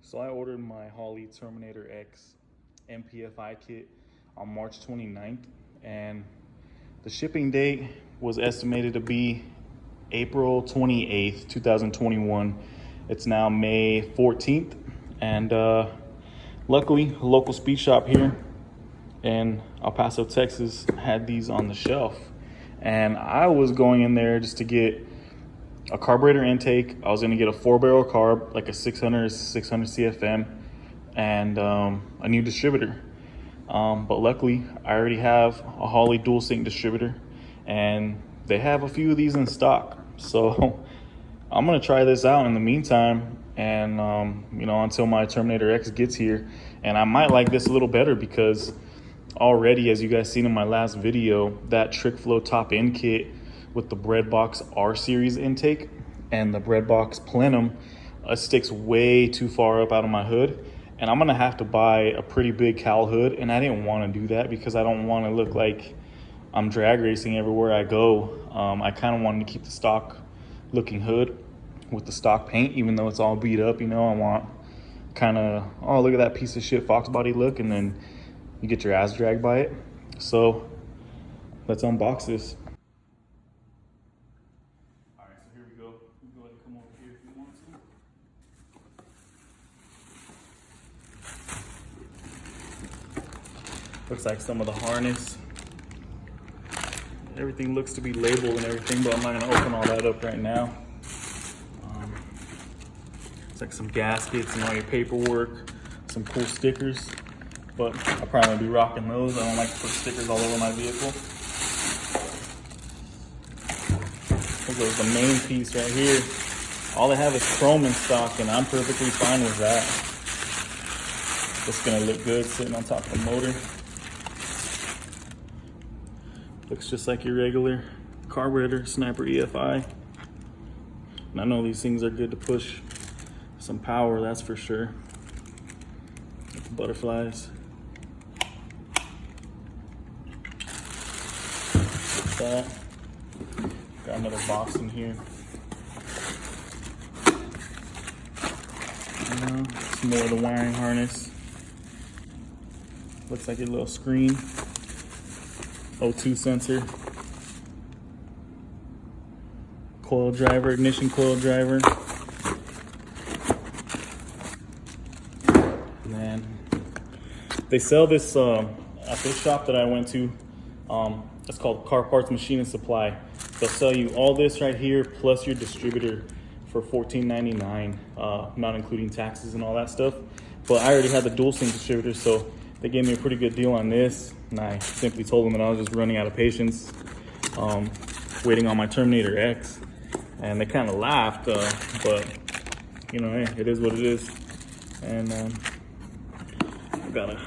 So I ordered my Holley Terminator X MPFI kit on March 29th, and the shipping date was estimated to be April 28th, 2021. It's now May 14th, and luckily a local speed shop here in El Paso, Texas had these on the shelf. And I was going in there just to get a carburetor intake. I was going to get a 4-barrel carb, like a 600 CFM, and a new distributor. But luckily, I already have a Holley dual sync distributor, and they have a few of these in stock. So I'm going to try this out in the meantime, and until my Terminator X gets here. And I might like this a little better because already, as you guys seen in my last video, that Trick Flow top end kit with the Breadbox R series intake and the Breadbox Plenum sticks way too far up out of my hood, and I'm gonna have to buy a pretty big cowl hood, and I didn't want to do that because I don't want to look like I'm drag racing everywhere I go. I kind of wanted to keep the stock looking hood with the stock paint, even though it's all beat up. I want kind of, oh, look at that piece of shit Fox body look, and then you get your ass dragged by it. So let's unbox this. All right, so here we go. You go ahead and come over here if you want to. Looks like some of the harness. Everything looks to be labeled and everything, but I'm not gonna open all that up right now. It's like some gaskets and all your paperwork, some cool stickers. But I'll probably be rocking those. I don't like to put stickers all over my vehicle. Here goes the main piece right here. All they have is chrome in stock, and I'm perfectly fine with that. It's gonna look good sitting on top of the motor. Looks just like your regular carburetor, Sniper EFI. And I know these things are good to push some power, that's for sure. Like the butterflies. That. Got another box in here. Some more of the wiring harness. Looks like a little screen. O2 sensor. Coil driver, ignition coil driver. And then they sell this at this shop that I went to. It's called Car Parts Machine and Supply. They'll sell you all this right here plus your distributor for $14.99, not including taxes and all that stuff. But I already had the dual sync distributor, so they gave me a pretty good deal on this. And I simply told them that I was just running out of patience, waiting on my Terminator X. And they kind of laughed, but hey, it is what it is. And I've got a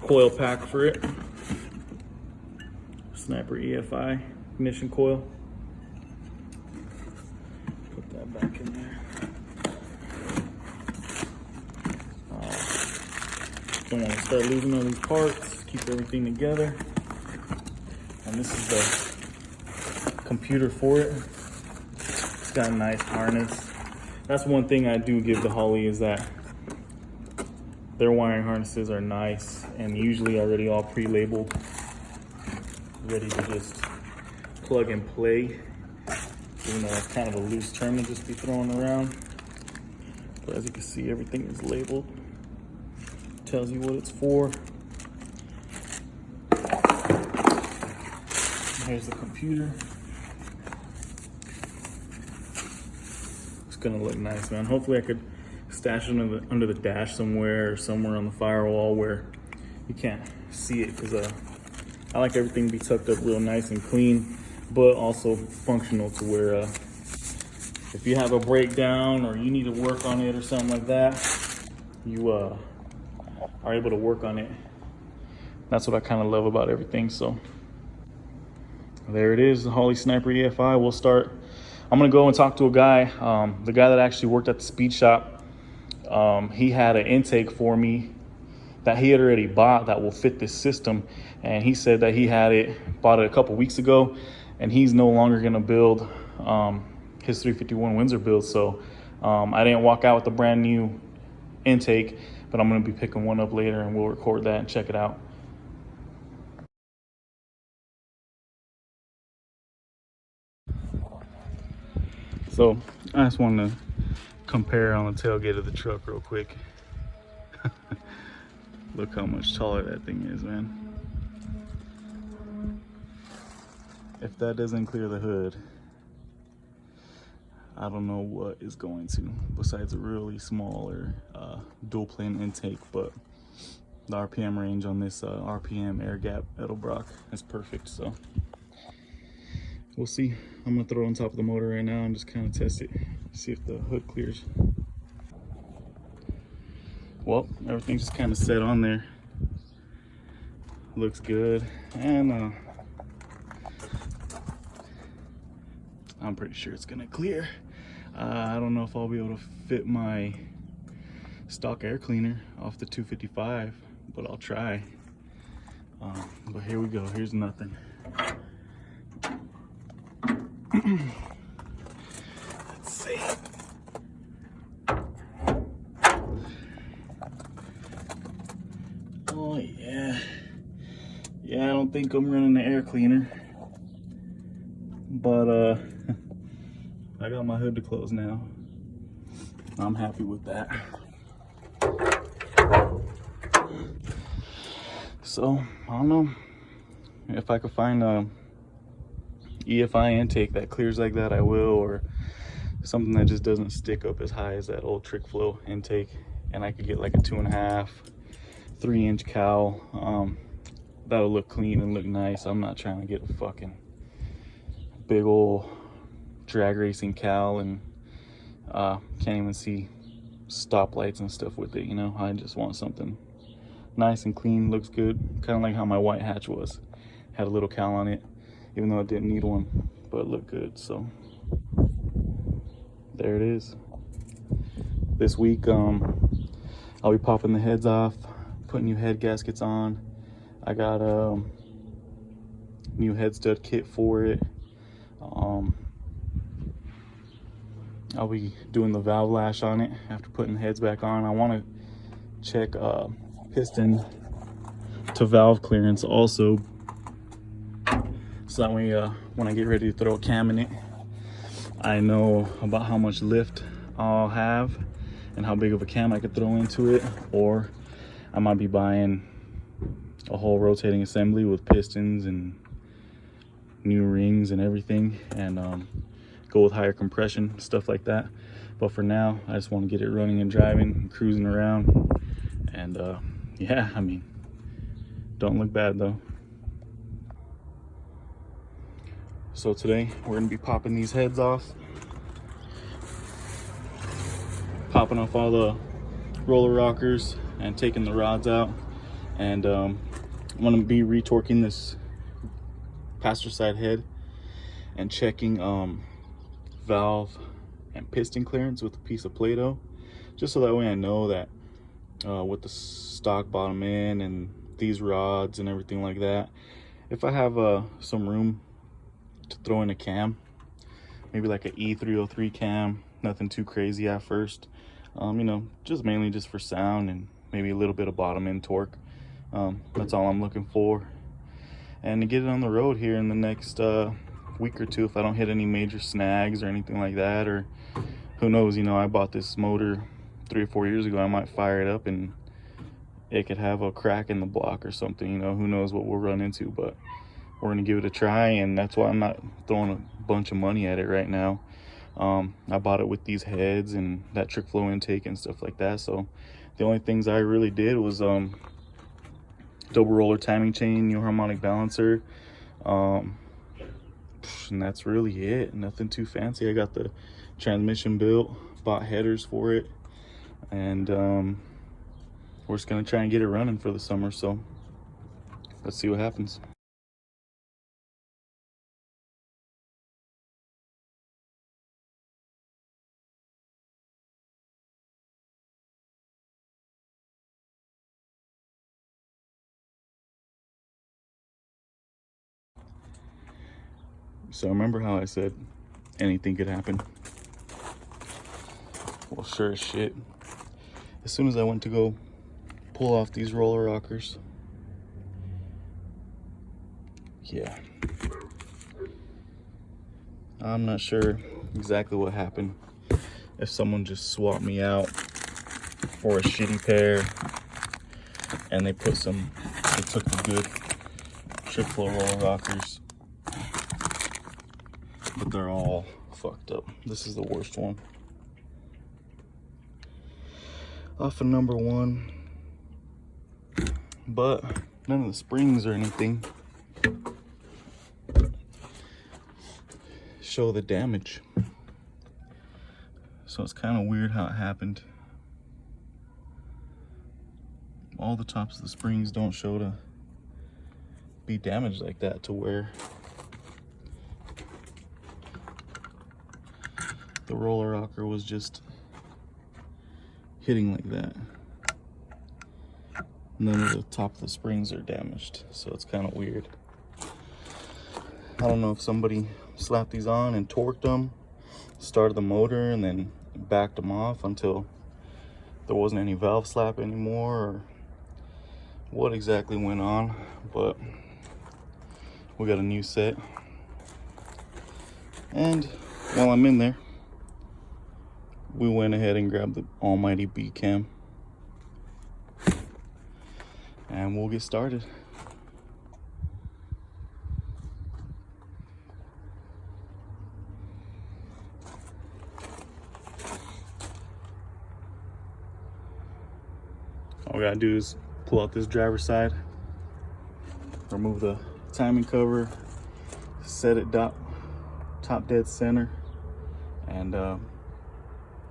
coil pack for it. Sniper EFI ignition coil. Put that back in there. Don't want to start losing all these parts. Keep everything together. And this is the computer for it. It's got a nice harness. That's one thing I do give the Holley, is that their wiring harnesses are nice and usually already all pre-labeled, ready to just plug and play, even though that's kind of a loose term to just be thrown around. But as you can see, everything is labeled, tells you what it's for. Here's the computer. It's gonna look nice, man. Hopefully I could stash it under the dash somewhere, or somewhere on the firewall where you can't see it, because I like everything to be tucked up real nice and clean, but also functional to where if you have a breakdown or you need to work on it or something like that, you are able to work on it. That's what I kind of love about everything. So there it is, the Holley Sniper EFI. We'll start. I'm gonna go and talk to a guy, the guy that actually worked at the speed shop. He had an intake for me that he had already bought that will fit this system, and he said that he bought it a couple weeks ago, and he's no longer gonna build his 351 Windsor build. So I didn't walk out with a brand new intake, but I'm gonna be picking one up later and we'll record that and check it out. So I just want to compare on the tailgate of the truck real quick. Look how much taller that thing is, man. If that doesn't clear the hood, I don't know what is going to, besides a really smaller dual plane intake. But the RPM range on this RPM air gap Edelbrock is perfect, so we'll see. I'm gonna throw it on top of the motor right now and just kind of test it, see if the hood clears. Well, everything's just kind of set on there. Looks good, and I'm pretty sure it's gonna clear. I don't know if I'll be able to fit my stock air cleaner off the 255, but I'll try. But here we go, here's nothing. Let's see. Oh yeah. Yeah, I don't think I'm running the air cleaner, but I got my hood to close now. I'm happy with that. So I don't know if I could find a EFI intake that clears like that, I will, or something that just doesn't stick up as high as that old Trick Flow intake, and I could get like a 2.5, 3-inch cowl. That'll look clean and look nice. I'm not trying to get a fucking big old drag racing cowl and can't even see stoplights and stuff with it, you know. I just want something nice and clean, looks good, kind of like how my white hatch was. Had a little cowl on it, even though it didn't need one, but it looked good. So there it is. This week I'll be popping the heads off, putting new head gaskets on. I got a new head stud kit for it. I'll be doing the valve lash on it after putting the heads back on. I want to check piston to valve clearance also, so that way when I get ready to throw a cam in it, I know about how much lift I'll have and how big of a cam I could throw into it. Or I might be buying a whole rotating assembly with pistons and new rings and everything, and go with higher compression, stuff like that. But for now, I just want to get it running and driving and cruising around. And yeah, I mean, don't look bad though. So today we're gonna be popping these heads off, popping off all the roller rockers and taking the rods out. And I'm gonna be retorquing this passenger side head and checking valve and piston clearance with a piece of Play-Doh, just so that way I know that with the stock bottom end and these rods and everything like that, if I have some room to throw in a cam, maybe like an E303 cam, nothing too crazy at first, you know, just mainly just for sound and maybe a little bit of bottom end torque. That's all I'm looking for, and to get it on the road here in the next week or two, if I don't hit any major snags or anything like that. Or who knows, you know, I bought this motor 3 or 4 years ago. I might fire it up and it could have a crack in the block or something, you know. Who knows what we'll run into, but we're gonna give it a try, and that's why I'm not throwing a bunch of money at it right now. I bought it with these heads and that Trick Flow intake and stuff like that, so the only things I really did was double roller timing chain, new harmonic balancer, and that's really it. Nothing too fancy. I got the transmission built, bought headers for it, and we're just gonna try and get it running for the summer. So let's see what happens. So remember how I said anything could happen? Well, sure as shit, as soon as I went to go pull off these roller rockers, yeah, I'm not sure exactly what happened. If someone just swapped me out for a shitty pair and they took the good trick flow roller rockers, but they're all fucked up. This is the worst one. Off of number 1, but none of the springs or anything show the damage. So it's kind of weird how it happened. All the tops of the springs don't show to be damaged like that, to where the roller rocker was just hitting like that. None of the top of the springs are damaged, so it's kind of weird. I don't know if somebody slapped these on and torqued them, started the motor, and then backed them off until there wasn't any valve slap anymore, or what exactly went on, but we got a new set. And while I'm in there, we went ahead and grabbed the almighty B cam, and we'll get started. All we gotta do is pull out this driver's side, remove the timing cover, set it top dead center, and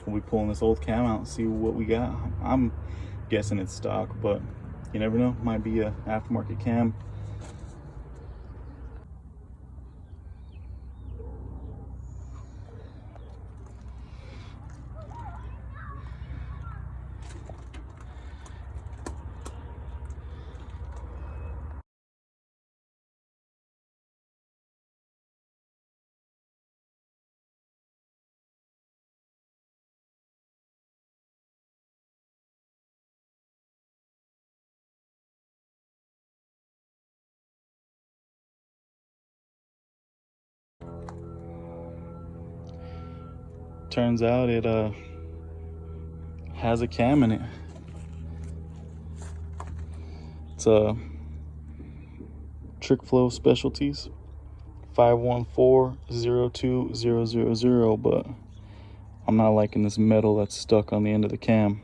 we'll be pulling this old cam out and see what we got. I'm guessing it's stock, but you never know, might be a aftermarket cam. Turns out it has a cam in it. It's a Trick Flow Specialties 514-02000, but I'm not liking this metal that's stuck on the end of the cam.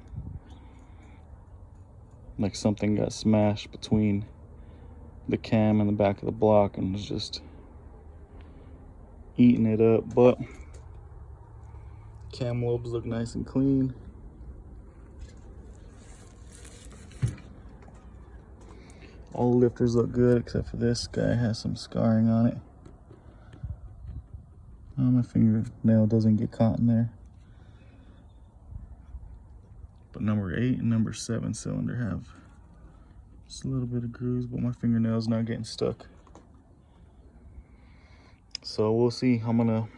Like something got smashed between the cam and the back of the block and was just eating it up, but cam lobes look nice and clean. All the lifters look good except for this guy has some scarring on it. Oh, my fingernail doesn't get caught in there. But number 8 and number 7 cylinder have just a little bit of grooves, but my fingernail's not getting stuck. So we'll see. I'm gonna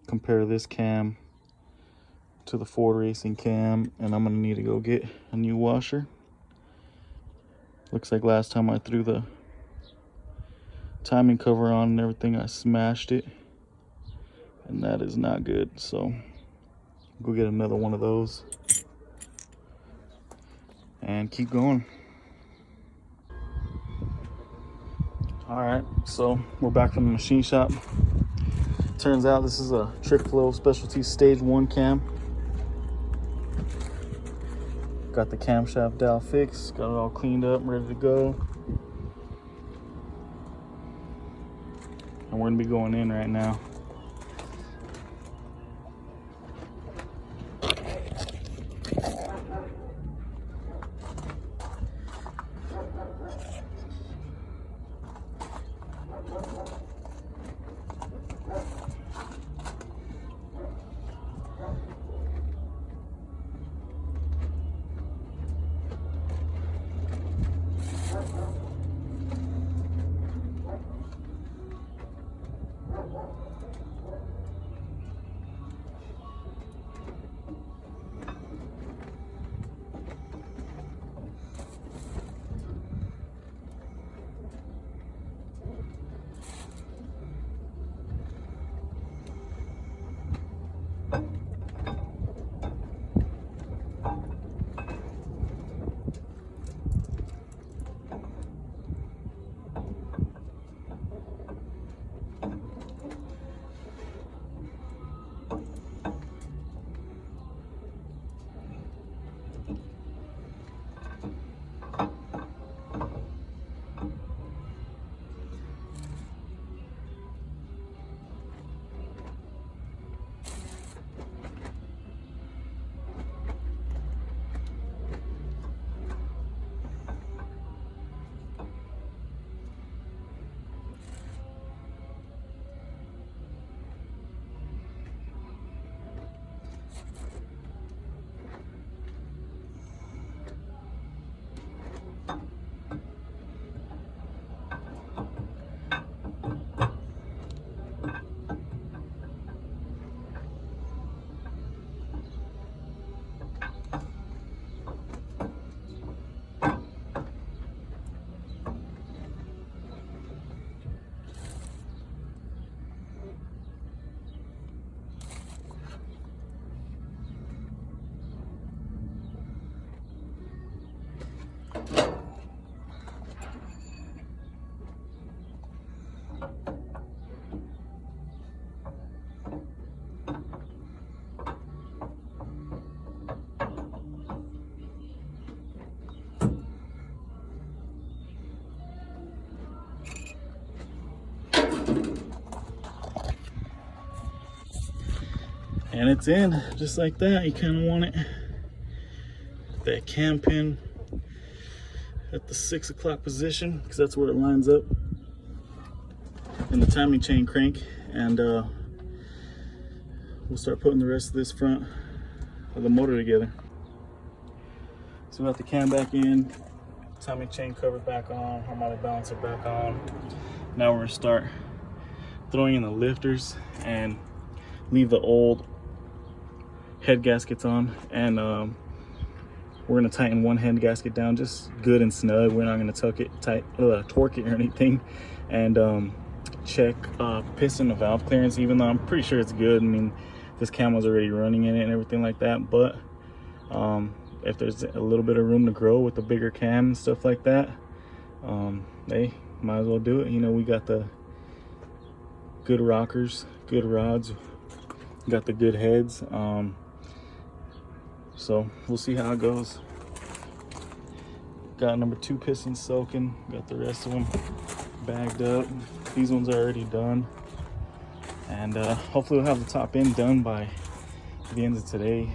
compare this cam to the Ford Racing cam, and I'm gonna need to go get a new washer. Looks like last time I threw the timing cover on and everything, I smashed it, and that is not good. So go get another one of those and keep going. All right, so we're back from the machine shop. Turns out this is a Trick Flow Specialties Stage 1 cam. Got the camshaft dowel fixed, got it all cleaned up, ready to go. And we're gonna be going in right now. And it's in just like that. You kind of want it, that cam pin at the 6 o'clock position, because that's where it lines up in the timing chain crank. And we'll start putting the rest of this front of the motor together. So we got the cam back in, timing chain cover back on, harmonic balancer back on. Now we're gonna start throwing in the lifters and leave the old head gaskets on, and we're gonna tighten one head gasket down just good and snug. We're not gonna torque it or anything. And check piston and valve clearance, even though I'm pretty sure it's good. I mean, this cam was already running in it and everything like that, but if there's a little bit of room to grow with the bigger cam and stuff like that, hey, might as well do it. You know, we got the good rockers, good rods, got the good heads, so we'll see how it goes. Got number 2 pistons soaking, got the rest of them bagged up. These ones are already done, and hopefully we'll have the top end done by the end of today.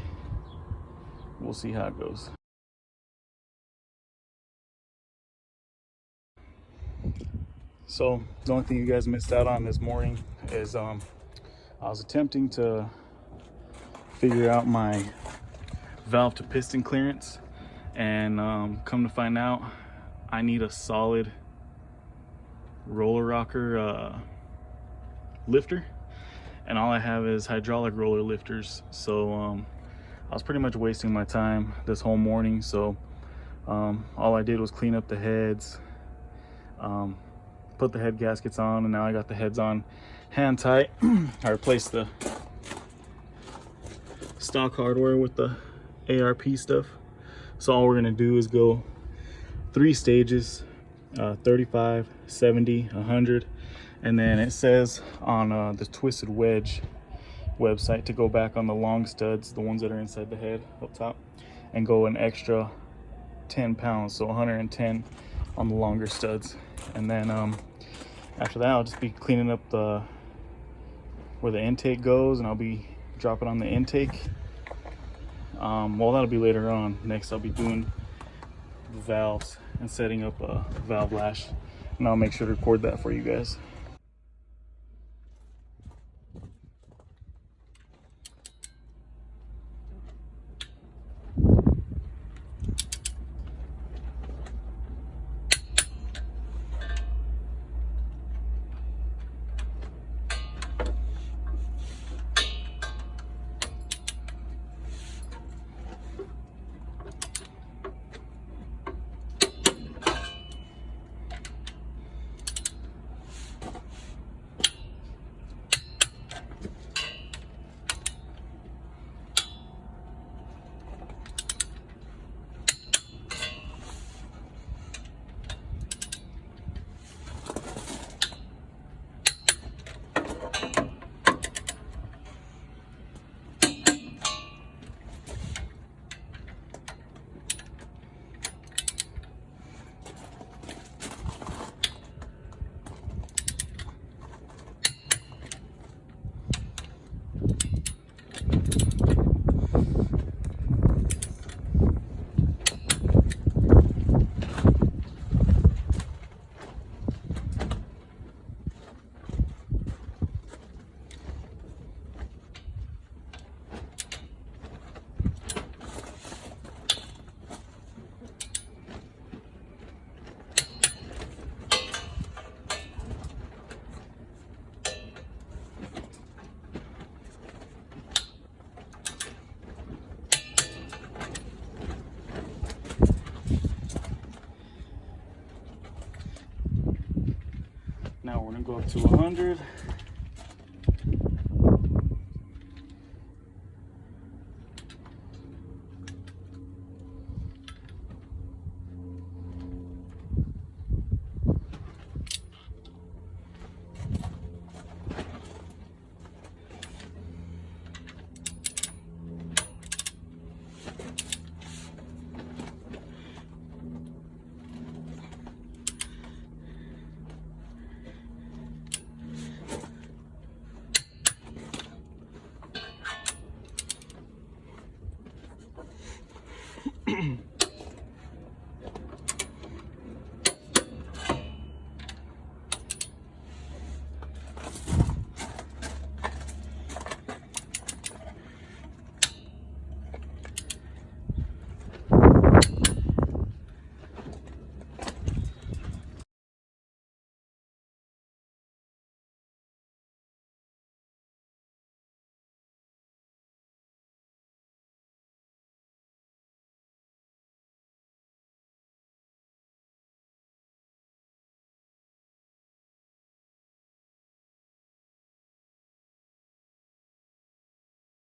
We'll see how it goes. So the only thing you guys missed out on this morning is I was attempting to figure out my valve to piston clearance, and come to find out I need a solid roller rocker lifter, and all I have is hydraulic roller lifters. So I was pretty much wasting my time this whole morning. So all I did was clean up the heads, put the head gaskets on, and now I got the heads on hand tight. I replaced the stock hardware with the ARP stuff. So all we're gonna do is go 3 stages, 35, 70, 100, and then it says on the Twisted Wedge website to go back on the long studs, the ones that are inside the head up top, and go an extra 10 pounds, so 110 on the longer studs. And then after that, I'll just be cleaning up where the intake goes, and I'll be dropping on the intake. Well, that'll be later on. Next, I'll be doing the valves and setting up a valve lash, and I'll make sure to record that for you guys. go up to 100.